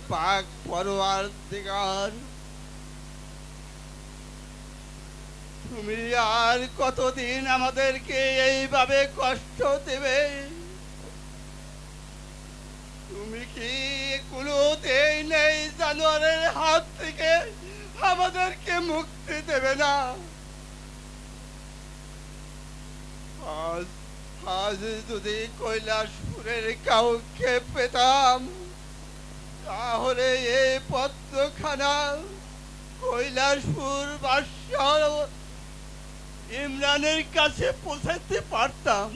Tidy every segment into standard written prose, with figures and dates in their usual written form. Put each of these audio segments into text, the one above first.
পাক পরওয়ারদিগার, তুমি আর কতদিন আমাদেরকে এইভাবে কষ্ট দেবে? তুমি কি কুলোতেই নেই জানোয়ারের হাত থেকে আমাদেরকে মুক্তি দেবে না? আজ আজ যদি কৈলাসপুরের কাউকে পেতাম, তাহলে এই পত্রখানা কৈলাসপুর বাদশাহ ইমরানের কাছে পৌঁছাতে পারতাম।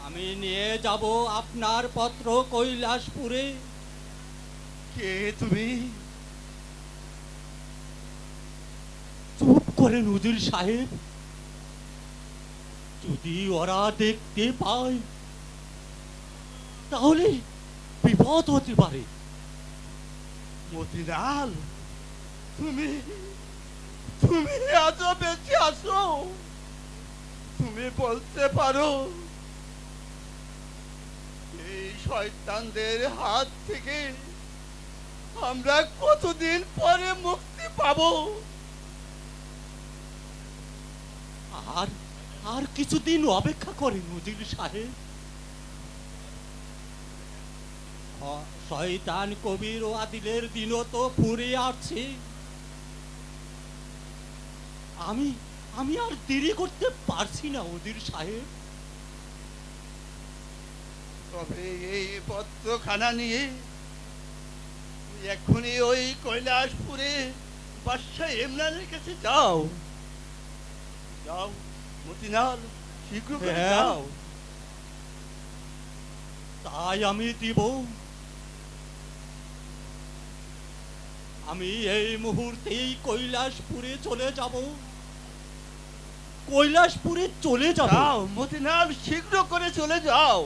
আমি নিয়ে যাব আপনার পত্র কৈলাসপুরে। কে তুমি? চুপ করেন হুজুর সাহেব, যদি ওরা দেখতে পায় তাহলে বিপদ হতে পারে। মতিলাল, তুমি তুমি আজও বেঁচে আছো? তুমি বলতে পারো এই শয়তানদের হাত থেকে আমরা কতদিন পরে মুক্তি পাবো? আর আর কিছুদিন অপেক্ষা করেন হুজুর সাহেব। শয়তান কবির ও আদিলের দিনও তো ফুরে আসছে। আমি আর দেরি করতে পারছি না হুজুর সাহেব। তবে এই পত্রখানা নিয়ে এখনই ওই কৈলাসপুরে বাদশাহ ইমরানের কাছে যাও। যাও মতিলাল, শীঘ্র করে যাও। তাই আমি দিব। আমি এই মুহূর্তেই কৈলাসপুরে চলে যাব। কৈলাসপুরে চলে যাও মতিলাল, শীঘ্র করে চলে যাও।